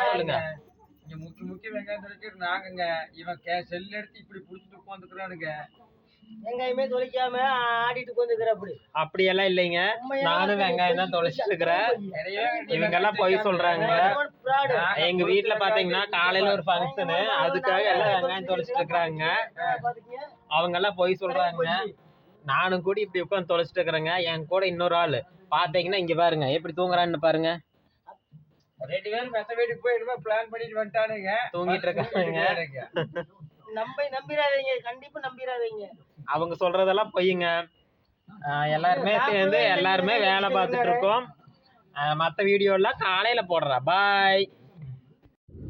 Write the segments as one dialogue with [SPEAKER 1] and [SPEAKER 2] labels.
[SPEAKER 1] சொல்லுங்க.
[SPEAKER 2] இங்க முக்கிய வெங்காயம் தொலைக்கிறது நாங்கங்க. இவன் செல் எடுத்து இப்படி புடிச்சிட்டு உட்காந்துக்கிறானுங்க. வெங்காயமே தொலைக்காம ஆடிட்டு உட்காந்துக்கிற அப்படி
[SPEAKER 1] எல்லாம் இல்லைங்க. நானும் வெங்காயம் தான் தொலைச்சிட்டு இருக்கிறேன். இவங்க எல்லாம் பொய் சொல்றாங்க. எங்க வீட்டுல பாத்தீங்கன்னா காலையில ஒரு ஃபங்க்ஷனு, அதுக்காக எல்லாம் வெங்காயம் தொலைச்சிட்டு இருக்கிறாங்க. அவங்க எல்லாம் பொய் சொல்றாங்க. நானும் கூட இப்படி உட்காந்து தொலைச்சிட்டு இருக்கிறேங்க. என் கூட இன்னொரு ஆளு பாத்தீங்கன்னா இங்க பாருங்க எப்படி தூங்குறான்னு பாருங்க.
[SPEAKER 2] 2 பேரும் மெத்த வீட்டுக்கு போய் என்னமோ பிளான் பண்ணிட்டு வந்துட்டானுங்க.
[SPEAKER 1] தூங்கிட்டு இருக்காங்க.
[SPEAKER 2] நம்பிராதீங்க, கண்டிப்பா நம்பிராதீங்க.
[SPEAKER 1] அவங்க சொல்றதெல்லாம் பொய்யுங்க. எல்லாருமே சேர்ந்து எல்லாருமே வேலை பார்த்துட்டு இருக்கோம். மற்ற வீடியோ எல்லாம் காலையில போடுறேன். பாய்.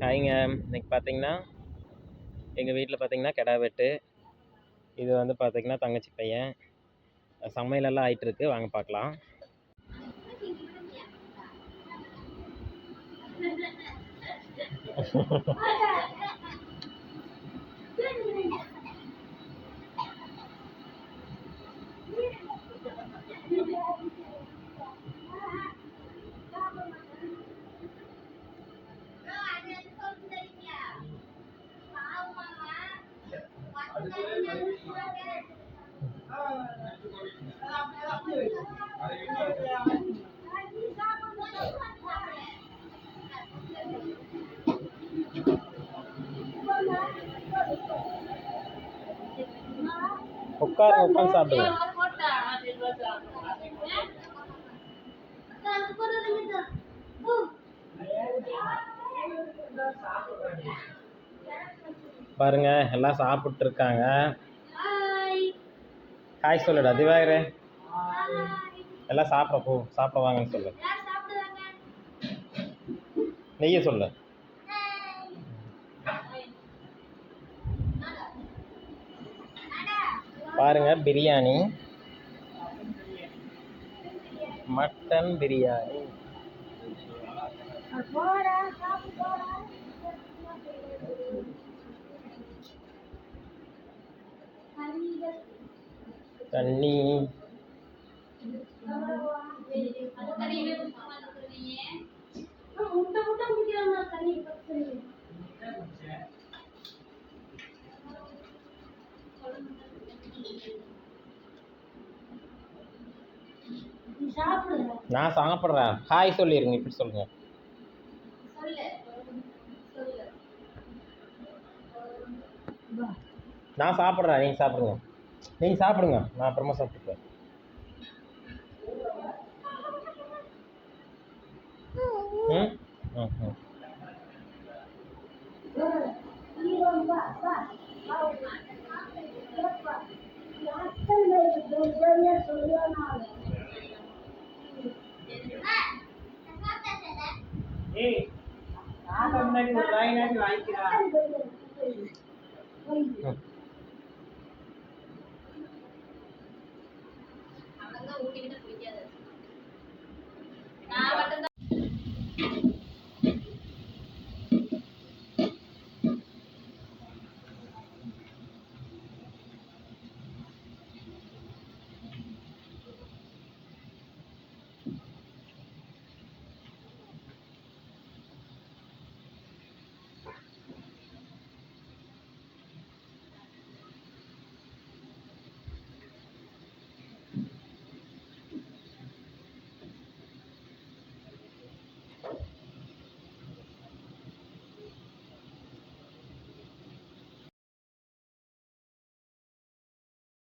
[SPEAKER 1] ஹாய்ங்க. இன்னைக்கு பார்த்தீங்கன்னா எங்கள் வீட்டில் பார்த்தீங்கன்னா கிடா வெட்டு. இது வந்து பார்த்தீங்கன்னா தங்கச்சி பையன். சமையலெல்லாம் ஆயிட்டு இருக்கு. வாங்க பார்க்கலாம். உட்காந்து சாப்பிடுங்க. பாருங்க எல்லாம் சாப்பிட்டு இருக்காங்க. ஹாய் சொல்லுடா திவாகரே. எல்லாம் சாப்பிட வாங்கன்னு சொல்லு. நெய்ய சொல்லு. பாருங்க பிரியாணி, மட்டன் பிரியாணி. தண்ணி. நான் சாப்பிட்றேன். ஹாய் சொல்லிருங்க. இப்படி சொல்லுங்க. நான் சாப்பிட்றேன். நீங்கள் சாப்பிடுங்க. நீங்கள் சாப்பிடுங்க, நான் அப்புறமா சாப்பிட்டுப்பேன். ம் ம் ம் ஊட்டிக்கிட்ட பிடிக்காது. நான் மட்டும்